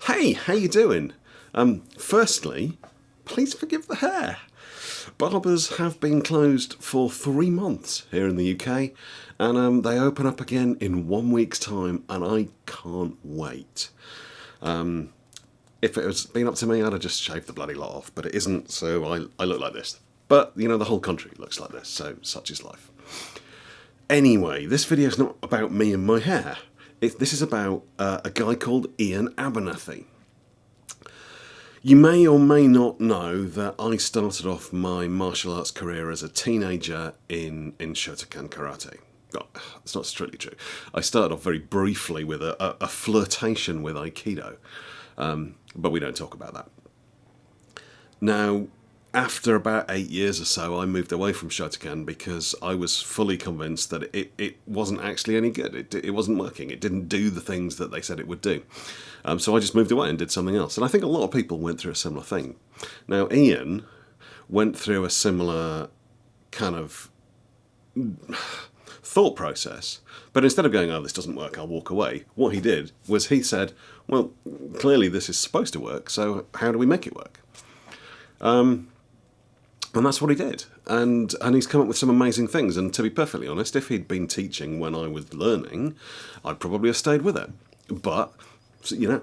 Hey, how you doing? Firstly, please forgive the hair. Barbers have been closed for 3 months here in the UK, and they open up again in 1 week's time, and I can't wait. If it was been up to me, I'd have just shaved the bloody lot off, but it isn't, so I look like this. But, you know, the whole country looks like this, so such is life. Anyway, this video is not about me and my hair. This is about a guy called Iain Abernethy. You may or may not know that I started off my martial arts career as a teenager in Shotokan karate. No, it's not strictly true. I started off very briefly with a flirtation with Aikido, but we don't talk about that. Now, after about 8 years or so, I moved away from Shotokan because I was fully convinced that it wasn't actually any good. It wasn't working. It didn't do the things that they said it would do. So I just moved away and did something else. And I think a lot of people went through a similar thing. Now, Iain went through a similar kind of thought process. But instead of going, oh, this doesn't work, I'll walk away, what he did was he said, well, clearly this is supposed to work, so how do we make it work? And that's what he did. And he's come up with some amazing things. And to be perfectly honest, if he'd been teaching when I was learning, I'd probably have stayed with it. But, you know,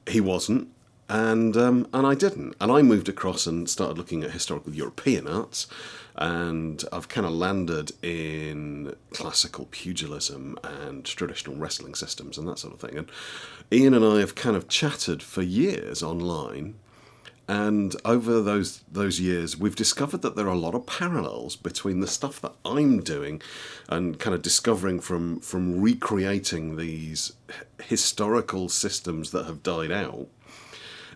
he wasn't. And I didn't. And I moved across and started looking at historical European arts. And I've kind of landed in classical pugilism and traditional wrestling systems and that sort of thing. And Iain and I have kind of chatted for years online. And over those years, we've discovered that there are a lot of parallels between the stuff that I'm doing and kind of discovering from recreating these historical systems that have died out,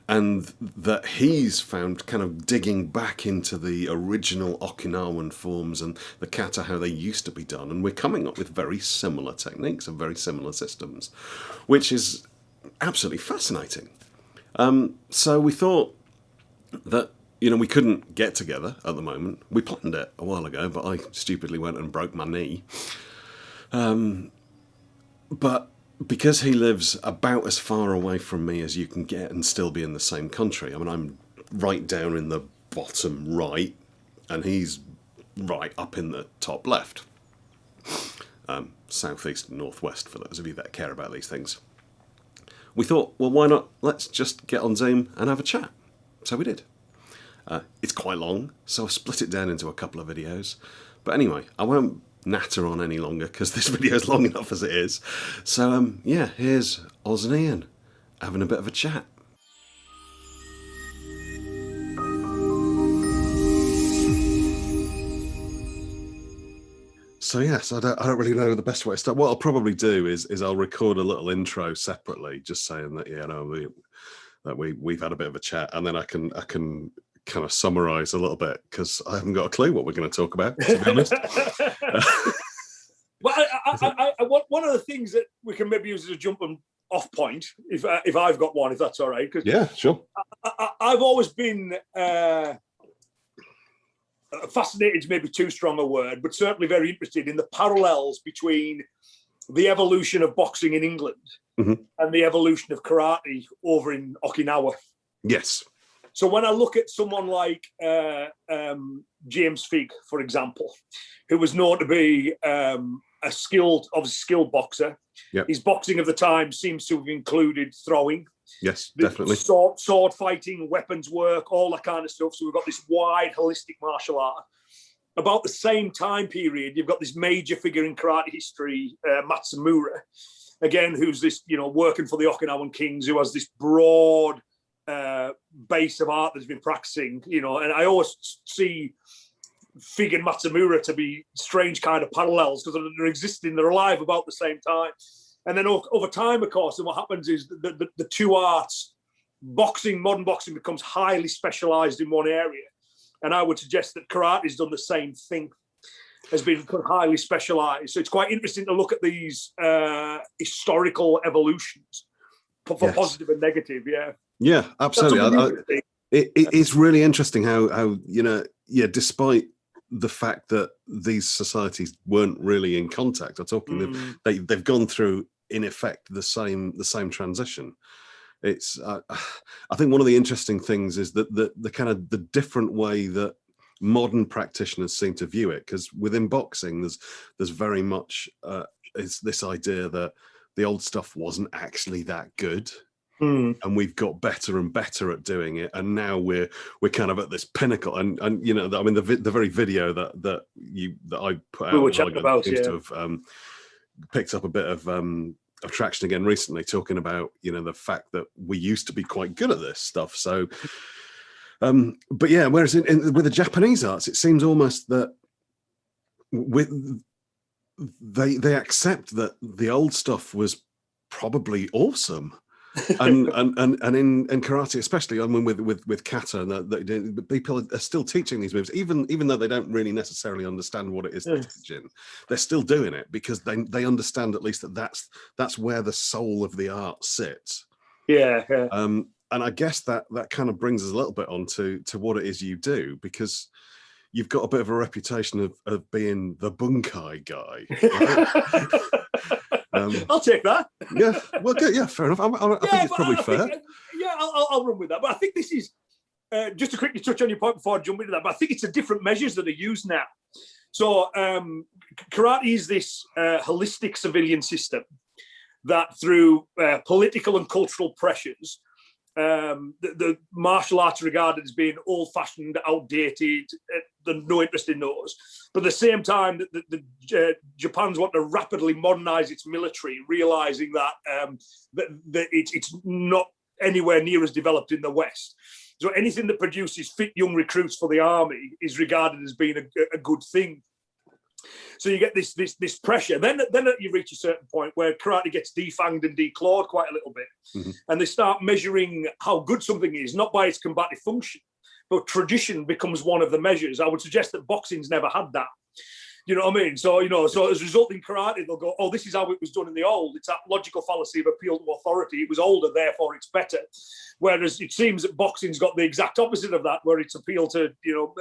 and that he's found kind of digging back into the original Okinawan forms and the kata, how they used to be done. And we're coming up with very similar techniques and very similar systems, which is absolutely fascinating. So we thought that, you know, we couldn't get together at the moment. We planned it a while ago, but I stupidly went and broke my knee. But because he lives about as far away from me as you can get and still be in the same country, I mean, I'm right down in the bottom right, and he's right up in the top left. Southeast and northwest, for those of you that care about these things. We thought, well, why not? Let's just get on Zoom and have a chat. So we did. It's quite long, so I split it down into a couple of videos. But anyway, I won't natter on any longer because this video is long enough as it is. So yeah, here's Oz and Iain having a bit of a chat. So yes, I don't really know the best way to start. What I'll probably do is I'll record a little intro separately, just saying that, yeah, no, we've had a bit of a chat, and then I can kind of summarize a little bit because I haven't got a clue what we're going to talk about, to be honest. Well, one of the things that we can maybe use as a jumping off point, if I've got one, if that's all right. Yeah, sure. I've always been fascinated, is maybe too strong a word, but certainly very interested in the parallels between the evolution of boxing in England and the evolution of karate over in Okinawa. Yes. So when I look at someone like James Figg, for example, who was known to be a skilled boxer, yep. His boxing of the time seems to have included throwing. Yes, definitely. Sword fighting, weapons work, all that kind of stuff. So we've got this wide, holistic martial art. About the same time period, you've got this major figure in karate history, Matsumura, again, who's this, working for the Okinawan Kings, who has this broad base of art that's been practicing, and I always see Figg and Matsumura to be strange kind of parallels because they're alive about the same time. And then over time, of course, and what happens is the two arts, modern boxing becomes highly specialized in one area. And I would suggest that karate has done the same thing, has been highly specialized. So it's quite interesting to look at these historical evolutions for yes. Positive and negative. Yeah. Yeah, absolutely. It's really interesting how despite the fact that these societies weren't really in contact, I'm talking they've gone through in effect the same transition. it's I think one of the interesting things is that the kind of the different way that modern practitioners seem to view it, because within boxing there's very much it's this idea that the old stuff wasn't actually that good. And we've got better and better at doing it, and now we're kind of at this pinnacle. And you know, I mean, the very video that I put out We were chatting about, seems yeah. to have picked up a bit of traction again recently, talking about, you know, the fact that we used to be quite good at this stuff. So, but yeah, whereas with the Japanese arts, it seems almost that they accept that the old stuff was probably awesome. and in karate especially, I mean, with kata, that people are still teaching these moves, even though they don't really necessarily understand what it is they're teaching. They're still doing it because they understand at least that that's where the soul of the art sits. Yeah. And I guess that kind of brings us a little bit on to what it is you do, because you've got a bit of a reputation of being the bunkai guy. Right? I'll take that. Yeah, well, good. Yeah, fair enough. I think it's probably fair. I'll run with that. But I think this is just to quickly touch on your point before I jump into that. But I think it's the different measures that are used now. So karate is this holistic civilian system that, through political and cultural pressures, the martial arts are regarded as being old-fashioned, outdated, no interest in those. But at the same time, Japan's want to rapidly modernize its military, realizing that it's not anywhere near as developed in the West. So anything that produces fit young recruits for the army is regarded as being a good thing. So you get this pressure. Then you reach a certain point where karate gets defanged and declawed quite a little bit. And they start measuring how good something is, not by its combative function, but tradition becomes one of the measures. I would suggest that boxing's never had that. You know what I mean? So, you know, so as a result in karate, they'll go, oh, this is how it was done in the old. It's that logical fallacy of appeal to authority. It was older, therefore it's better. Whereas it seems that boxing's got the exact opposite of that, where it's appeal to, you know,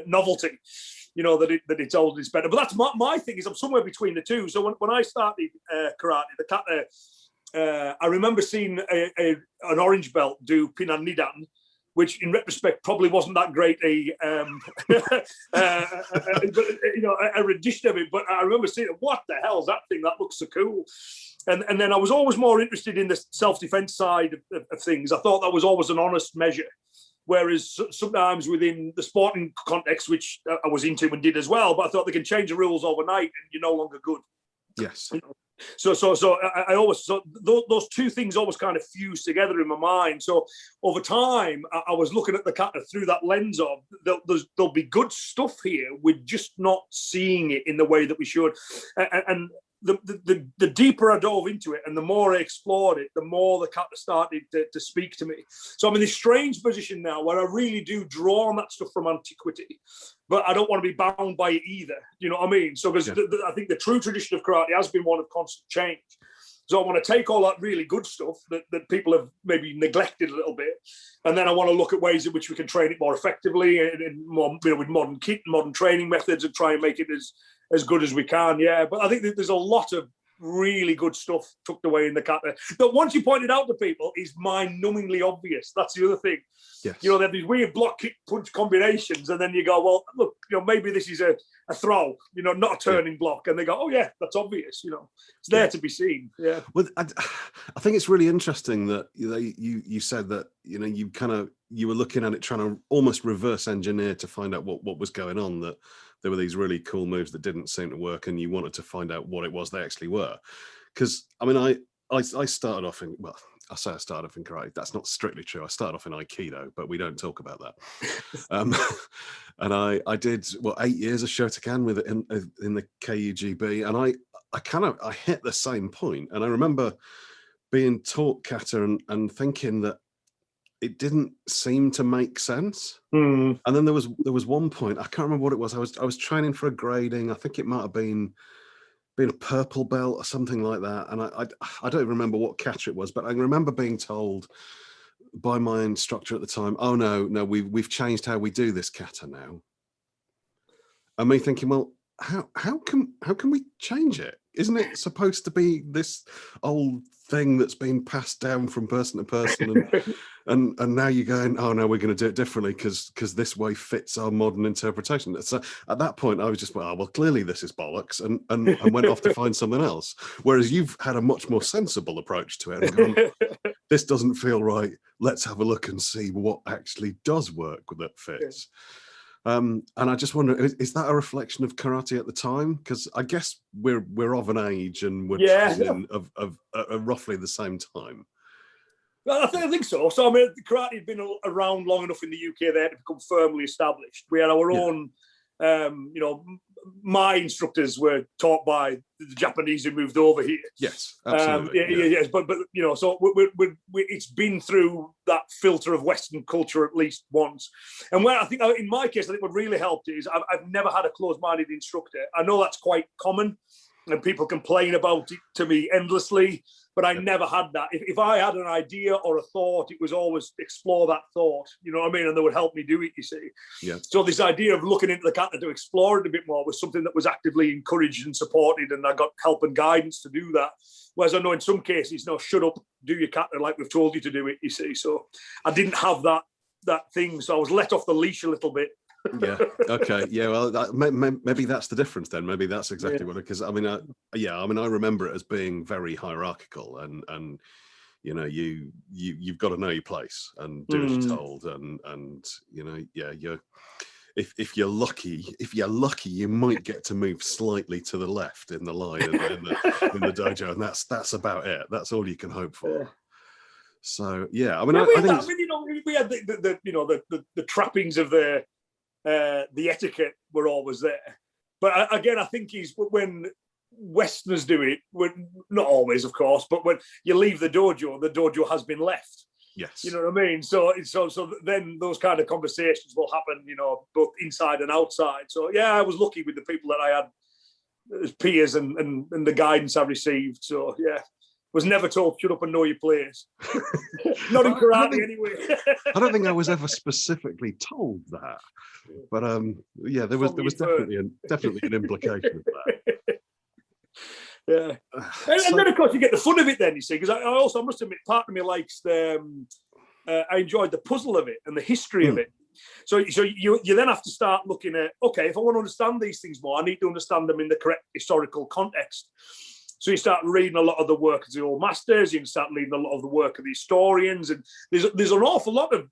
novelty. You know, that it's old and it's better. But that's my thing, is I'm somewhere between the two. So when I started karate, the kata, I remember seeing an orange belt do Pinan Nidan, which in retrospect probably wasn't that great a rendition of it. But I remember seeing, what the hell is that thing? That looks so cool. And then I was always more interested in the self-defense side of things. I thought that was always an honest measure. Whereas sometimes within the sporting context, which I was into and did as well, but I thought they can change the rules overnight and you're no longer good. Yes. You know? So I always, so those two things always kind of fuse together in my mind. So over time, I was looking at the kata through that lens of there'll be good stuff here. We're just not seeing it in the way that we should. And the deeper I dove into it and the more I explored it, the more the kata started to speak to me. So I'm in this strange position now where I really do draw on that stuff from antiquity, but I don't want to be bound by it either. You know what I mean? So because I think the true tradition of karate has been one of constant change. So I want to take all that really good stuff that people have maybe neglected a little bit, and then I want to look at ways in which we can train it more effectively and more, you know, with modern kit, modern training methods, and try and make it as good as we can. Yeah, but I think that there's a lot of really good stuff tucked away in the kata that, once you point it out to people, is mind-numbingly obvious. That's the other thing. Yes. You know, they have these weird block kick punch combinations, and then you go, well, look, you know, maybe this is a throw, you know, not a turning block, and they go, oh yeah, that's obvious. You know, it's there to be seen. Yeah. Well, I think it's really interesting that you said that, you know, you were looking at it trying to almost reverse engineer to find out what was going on, that there were these really cool moves that didn't seem to work, and you wanted to find out what it was they actually were. Because I mean, I started off in, well, I say I started off in karate. That's not strictly true. I started off in Aikido, but we don't talk about that. And I did 8 years of Shotokan with it in the KUGB, and I hit the same point. And I remember being taught kata and thinking that it didn't seem to make sense. And then there was one point, I can't remember what it was. I was training for a grading. I think it might have been a purple belt or something like that. And I don't remember what kata it was, but I remember being told by my instructor at the time, oh no, we've changed how we do this kata now. And me thinking, well, how can we change it? Isn't it supposed to be this old thing that's been passed down from person to person, and now you're going, oh no, we're going to do it differently because this way fits our modern interpretation. So at that point, I was just, well, clearly this is bollocks, and went off to find something else. Whereas you've had a much more sensible approach to it and gone, this doesn't feel right. Let's have a look and see what actually does work that fits. And I just wonder, is that a reflection of karate at the time? Because I guess we're of an age and we're training of roughly the same time. Well, I think so. So I mean, karate had been around long enough in the UK there to become firmly established. We had our own, my instructors were taught by the Japanese who moved over here. Yes, absolutely. Yes, but so it's been through that filter of Western culture at least once. And where I think, in my case, I think what really helped is I've never had a closed-minded instructor. I know that's quite common, and people complain about it to me endlessly. But I never had that. If I had an idea or a thought, it was always explore that thought, you know what I mean? And they would help me do it, you see. Yeah. So this idea of looking into the kata to explore it a bit more was something that was actively encouraged and supported, and I got help and guidance to do that. Whereas I know in some cases, no, shut up, do your kata like we've told you to do it, you see. So I didn't have that thing. So I was let off the leash a little bit. Yeah. Okay. Yeah. Well, maybe that's the difference then. Maybe that's exactly what. Because I mean, I remember it as being very hierarchical, and you've got to know your place and do as you're told, and if you're lucky, you might get to move slightly to the left in the line in the dojo, and that's about it. That's all you can hope for. Yeah. So yeah, I mean, we had the trappings of the etiquette were always there, but again, I think when Westerners do it, not always, of course, but when you leave the dojo has been left. Yes, you know what I mean. So then those kind of conversations will happen, both inside and outside. So yeah, I was lucky with the people that I had as peers and the guidance I received. So yeah. Was never told, shut up and know your place. Not in karate, anyway. I don't think I was ever specifically told that. But yeah, there was definitely an implication of that. Yeah. And then, of course, you get the fun of it then, you see, because I also must admit, part of me likes I enjoyed the puzzle of it and the history of it. So you then have to start looking at, okay, if I want to understand these things more, I need to understand them in the correct historical context. So you start reading a lot of the work of the old masters, you can start reading a lot of the work of the historians, and there's an awful lot of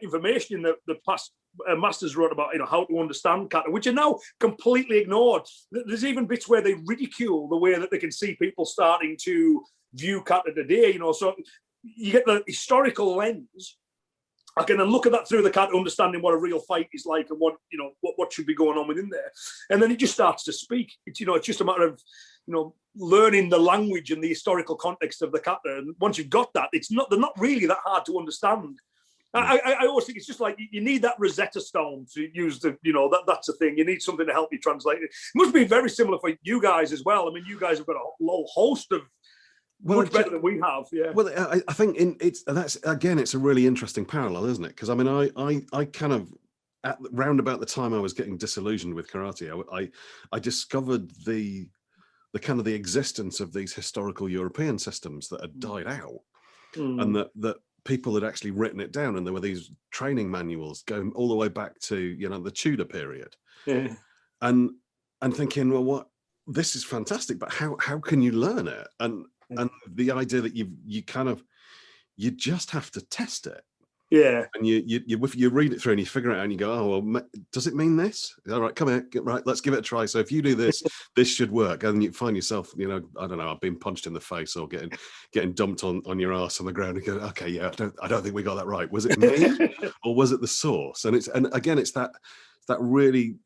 information in the past masters wrote about, how to understand kata, which are now completely ignored. There's even bits where they ridicule the way that they can see people starting to view kata today, so you get the historical lens. I can then look at that through the kata, understanding what a real fight is like and what should be going on within there. And then it just starts to speak. It's just a matter of, learning the language and the historical context of the kata. And once you've got that, they're not really that hard to understand. I always think it's just like you need that Rosetta Stone to use that's the thing. You need something to help you translate it. It must be very similar for you guys as well. I mean, you guys have got a whole host of much better than we have. Yeah. Well, I think it's a really interesting parallel, isn't it? Because I mean, I kind of round about the time I was getting disillusioned with karate, I discovered the kind of the existence of these historical European systems that had died out, and that people had actually written it down, and there were these training manuals going all the way back to the Tudor period. Yeah. And thinking, well, this is fantastic, but how can you learn it? And the idea that you just have to test it. Yeah. And you read it through and you figure it out and you go, oh, well, does it mean this? All right, come here. Right, let's give it a try. So if you do this, this should work. And you find yourself, I don't know, I've been punched in the face or getting dumped on your ass on the ground and go, okay, yeah, I don't think we got that right. Was it me or was it the source? And again, it's that really,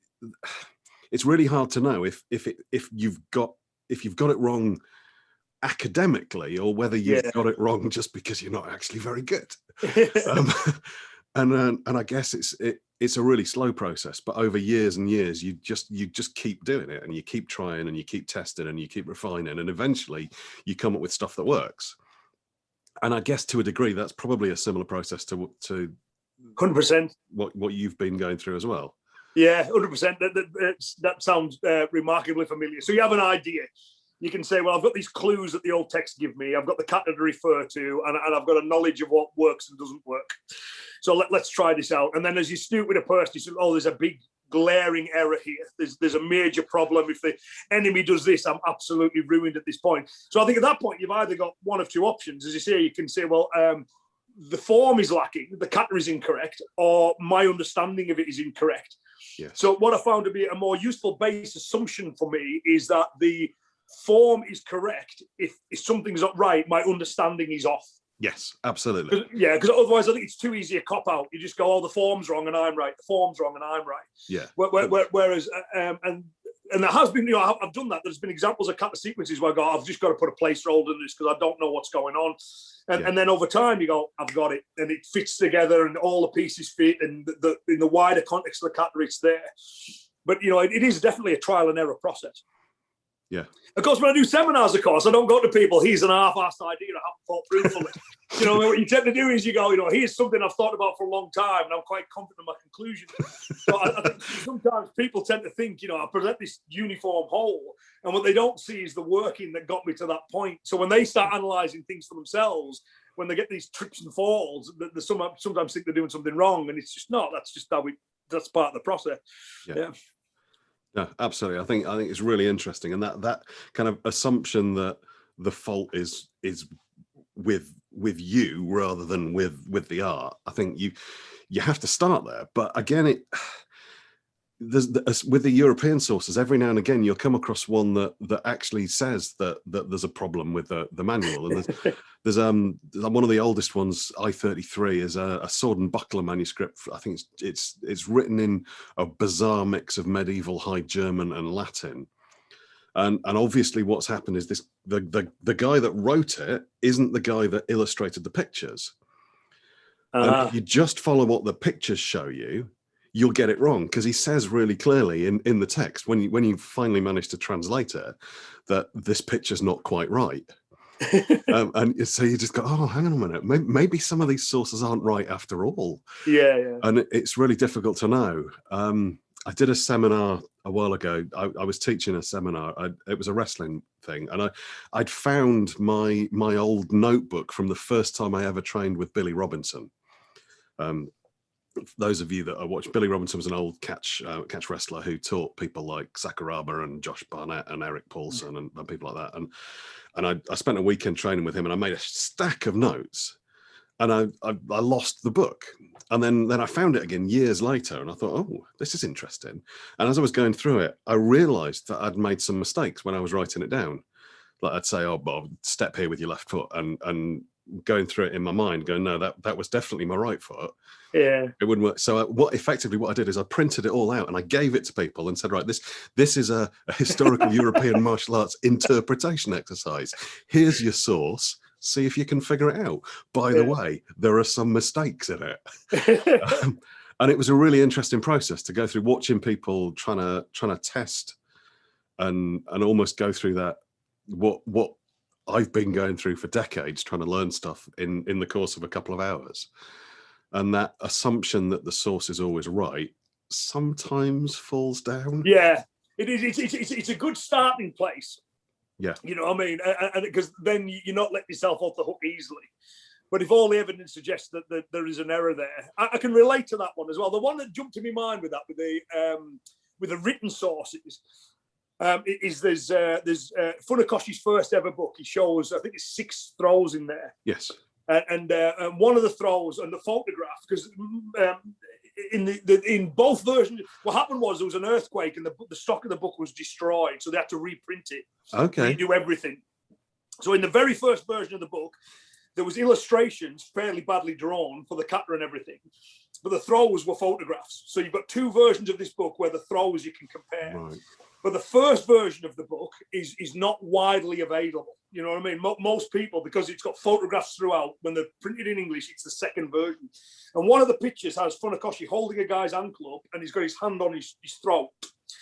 it's really hard to know if you've got it wrong academically or whether you've got it wrong just because you're not actually very good. And I guess it's a really slow process, but over years and years you just keep doing it and you keep trying and you keep testing and you keep refining and eventually you come up with stuff that works. And I guess to a degree that's probably a similar process to 100% what you've been going through as well. Yeah, 100%. That sounds remarkably familiar. So you have an idea. you can say, well, I've got these clues that the old text give me. I've got the kata to refer to, and I've got a knowledge of what works and doesn't work. So let's try this out. And then as you speak with a person, you say, oh, there's a big glaring error here. There's a major problem. If the enemy does this, I'm absolutely ruined at this point. So I think at that point, you've either got one of two options. As you say, you can say, well, the form is lacking, the kata is incorrect, or my understanding of it is incorrect. Yes. So what I found to be a more useful base assumption for me is that the form is correct. If something's not right, my understanding is off. Yes, absolutely. Yeah, because otherwise I think it's too easy a cop out. You just go, oh, the form's wrong and I'm right. The form's wrong and I'm right. Yeah. Whereas, and there has been, I've done that. There's been examples of kata sequences where I go, I've just got to put a placeholder in this because I don't know what's going on. And then over time you go, I've got it, and it fits together, and all the pieces fit, and in the wider context of the kata, it's there. But it is definitely a trial and error process. Yeah. Of course, when I do seminars, I don't go to people, here's an half-assed idea I haven't thought through fully. What you tend to do is you go, here's something I've thought about for a long time, and I'm quite confident in my conclusion. So I think sometimes people tend to think, I present this uniform whole, and what they don't see is the working that got me to that point. So when they start analysing things for themselves, when they get these trips and falls, they sometimes think they're doing something wrong, and it's just not. That's just that's part of the process. Yeah. No, absolutely. I think it's really interesting, and that kind of assumption that the fault is with you rather than with the art. I think you have to start there. But again, with the European sources, every now and again you'll come across one that actually says that there's a problem with the manual. And there's one of the oldest ones, I-33, is a sword and buckler manuscript. I think it's written in a bizarre mix of medieval High German and Latin. And obviously what's happened is the guy that wrote it isn't the guy that illustrated the pictures. And if you just follow what the pictures show you, you'll get it wrong, because he says really clearly in the text, when you finally manage to translate it, that this picture's not quite right. And so you just go, oh, hang on a minute, maybe some of these sources aren't right after all. Yeah. And it's really difficult to know. I did a seminar a while ago. I was teaching a seminar. It was a wrestling thing, and I'd found my old notebook from the first time I ever trained with Billy Robinson. Those of you that are watching, Billy Robinson was an old catch wrestler who taught people like Sakuraba and Josh Barnett and Eric Paulson and people like that. And I spent a weekend training with him, and I made a stack of notes, and I lost the book. And then I found it again years later, and I thought, oh, this is interesting. And as I was going through it, I realized that I'd made some mistakes when I was writing it down. Like I'd say, oh, Bob, step here with your left foot, and going through it in my mind, going, no, that was definitely my right foot. Yeah, it wouldn't work. So what I did is I printed it all out and I gave it to people and said, right, this is a historical European martial arts interpretation exercise. Here's your source. See if you can figure it out. By the way, there are some mistakes in it. And it was a really interesting process to go through, watching people trying to test and almost go through that what I've been going through for decades, trying to learn stuff in the course of a couple of hours. And that assumption that the source is always right sometimes falls down. Yeah, it is. It's a good starting place. Yeah. You know what I mean? And because then you're not letting yourself off the hook easily. But if all the evidence suggests that there is an error there, I can relate to that one as well. The one that jumped to my mind with that, with the written sources, is there's Funakoshi's first ever book. He shows, I think it's 6 throws in there. Yes. And one of the throws and the photograph, because in both versions, what happened was there was an earthquake and the stock of the book was destroyed, so they had to reprint it. Okay. Redo everything. So in the very first version of the book, there was illustrations fairly badly drawn for the kata and everything, but the throws were photographs. So you've got 2 versions of this book where the throws you can compare. Right. But the first version of the book is not widely available. You know what I mean? Most people, because it's got photographs throughout, when they're printed in English, it's the second version. And one of the pictures has Funakoshi holding a guy's ankle up, and he's got his hand on his throat.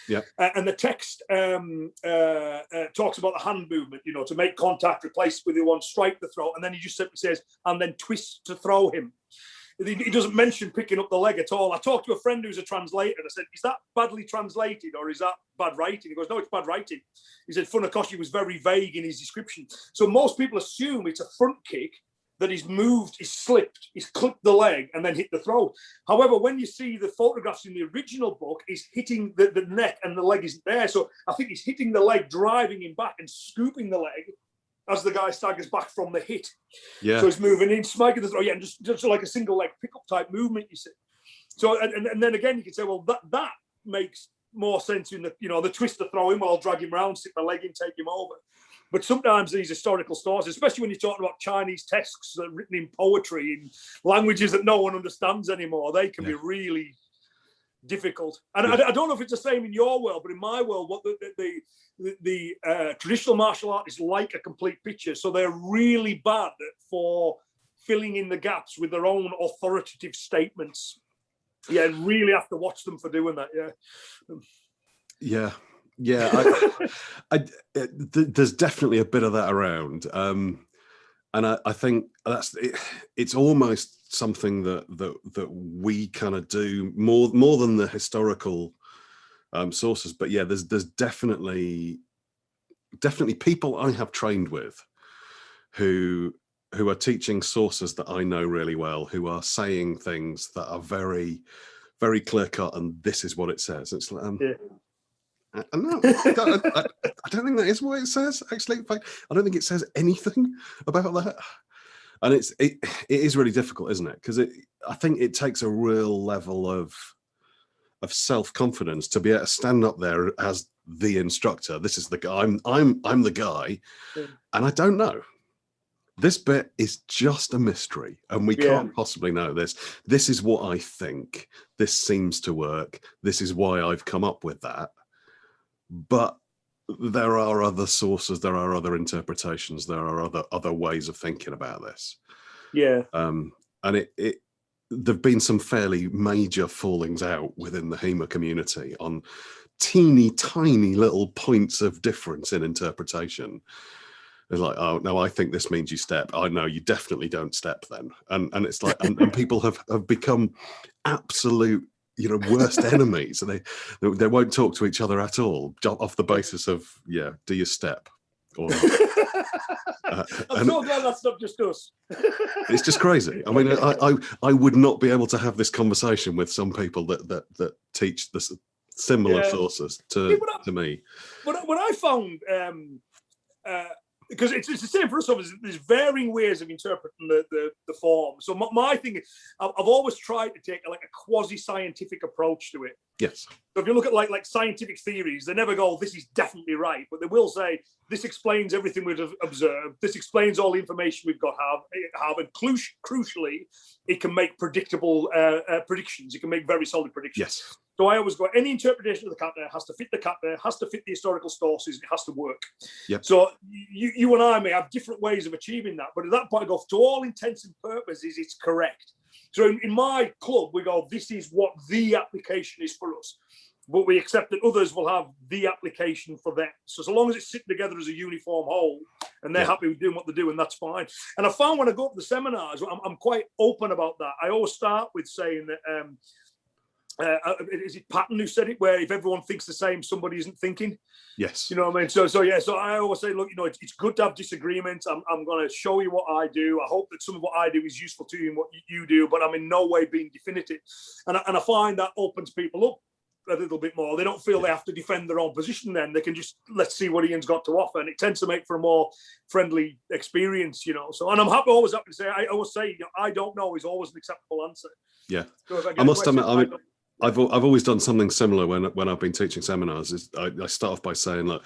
Yeah. And the text talks about the hand movement, to make contact, replace with the one, strike the throat, and then he just simply says, and then twist to throw him. he doesn't mention picking up the leg at all. I talked to a friend who's a translator, and I said, "Is that badly translated or is that bad writing?" He goes, "No, it's bad writing." He said Funakoshi was very vague in his description. So most people assume it's a front kick that he's moved, he's slipped, he's clipped the leg and then hit the throat. However, when you see the photographs in the original book, he's hitting the neck and the leg isn't there. So I think he's hitting the leg, driving him back and scooping the leg as the guy staggers back from the hit. Yeah. So he's moving in, smacking the throat, and just like a single leg pickup type movement, you see. So, and then again, you can say, well, that makes more sense in the, the twist to throw him, I'll drag him round, stick my leg in, take him over. But sometimes these historical stories, especially when you're talking about Chinese texts that are written in poetry in languages that no one understands anymore, they can be really difficult. And I don't know if it's the same in your world, but in my world, what the traditional martial art is like a complete picture. So they're really bad for filling in the gaps with their own authoritative statements. Yeah, and really have to watch them for doing that. Yeah. There's definitely a bit of that around, and I think that's it's almost something that we kind of do more than the historical sources. But yeah, there's definitely people I have trained with who are teaching sources that I know really well, who are saying things that are very, very clear cut, and this is what it says. It's like no, I don't think that is what it says. Actually, in fact, I don't think it says anything about that. And it is really difficult, isn't it? Because I think it takes a real level of self-confidence to be able to stand up there as the instructor. This is the guy. I'm the guy, and I don't know. This bit is just a mystery, and we can't possibly know this. This is what I think. This seems to work. This is why I've come up with that. But there are other sources, there are other interpretations, there are other ways of thinking about this. Yeah. And there've been some fairly major fallings out within the HEMA community on teeny tiny little points of difference in interpretation. It's like, oh no, I think this means you step. I know you definitely don't step then. And it's like, and people have become absolute, worst enemies. And they won't talk to each other at all off the basis of, do you step? Or I'm so glad that's not just us. It's just crazy. I mean, I would not be able to have this conversation with some people that teach this similar sources to me. But what I found, because it's the same for us, obviously, there's varying ways of interpreting the form. So my thing is, I've always tried to take a quasi-scientific approach to it. Yes. So if you look at like scientific theories, they never go, this is definitely right, but they will say, this explains everything we've observed. This explains all the information we've got have, and crucially, it can make predictable predictions. It can make very solid predictions. Yes. So I always go, any interpretation of the kata has to fit the kata, has to fit the historical sources, it has to work. Yep. So you and I may have different ways of achieving that, but at that point I go, to all intents and purposes, it's correct. So in my club, we go, this is what the application is for us. But we accept that others will have the application for them. So long as it's sitting together as a uniform whole and they're happy with doing what they're doing, that's fine. And I found when I go to the seminars, I'm quite open about that. I always start with saying that, is it Patton who said it, where if everyone thinks the same, somebody isn't thinking? Yes. You know what I mean? So I always say, look, it's good to have disagreements. I'm going to show you what I do. I hope that some of what I do is useful to you and what you do, but I'm in no way being definitive. And I find that opens people up a little bit more. They don't feel they have to defend their own position then. They can just, let's see what Iain's got to offer. And it tends to make for a more friendly experience, So, and I'm always happy to say, I always say, I don't know is always an acceptable answer. Yeah. So I must admit, I've always done something similar when I've been teaching seminars. Is I start off by saying, look,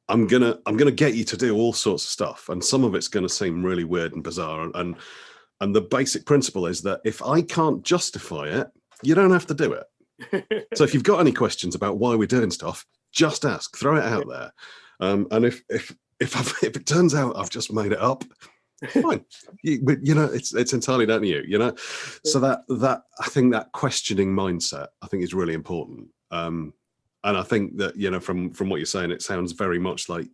I'm gonna get you to do all sorts of stuff, and some of it's going to seem really weird and bizarre. And the basic principle is that if I can't justify it, you don't have to do it. So if you've got any questions about why we're doing stuff, just ask, throw it out there. And if it turns out I've just made it up, fine. It's entirely down to you. So that I think that questioning mindset I think is really important. And I think that from what you're saying, it sounds very much like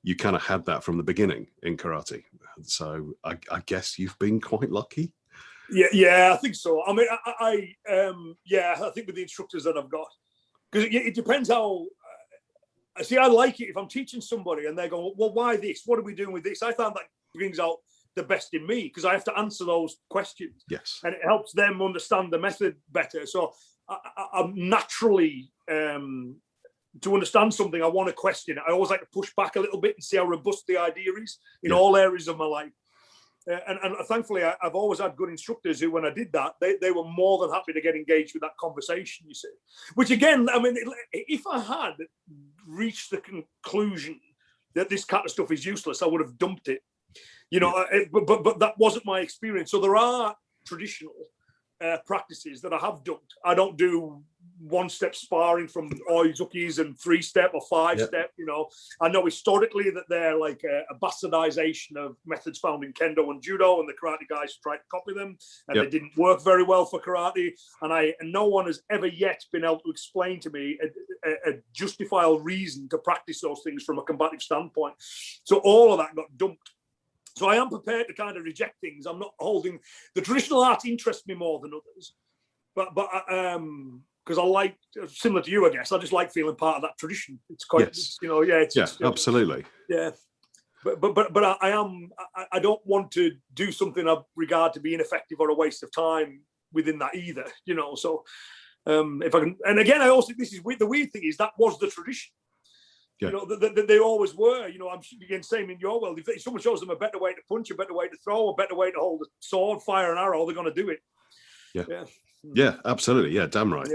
you kind of had that from the beginning in karate. So I guess you've been quite lucky. Yeah, I think so. I mean, I think with the instructors that I've got, because it depends how. See, I like it if I'm teaching somebody and they're going, well, why this? What are we doing with this? I find that brings out the best in me because I have to answer those questions. Yes. And it helps them understand the method better. So I'm naturally, to understand something, I want to question it. I always like to push back a little bit and see how robust the idea is in all areas of my life. And thankfully, I've always had good instructors who, when I did that, they were more than happy to get engaged with that conversation, you see. Which, again, I mean, if I had reached the conclusion that this kind of stuff is useless, I would have dumped it. You know, but that wasn't my experience. So there are traditional practices that I have dumped. I don't do one-step sparring from oizukis and three-step or five-step. You know, I know historically that they're like a bastardization of methods found in kendo and judo, and the karate guys tried to copy them, and they didn't work very well for karate. And no one has ever yet been able to explain to me a justifiable reason to practice those things from a combative standpoint. So all of that got dumped. So I am prepared to kind of reject things. I'm not holding the traditional art interests me more than others, but because I like, similar to you, I guess, I just like feeling part of that tradition. It's quite, absolutely. Yeah, but I don't want to do something I regard to be ineffective or a waste of time within that either. You know, so if I can, and again, I also this is weird. The weird thing is that was the tradition. You know, they always were. You know, I'm again same in your world. If someone shows them a better way to punch, a better way to throw, a better way to hold a sword, fire an arrow, they're going to do it. Yeah, absolutely. Yeah, damn right.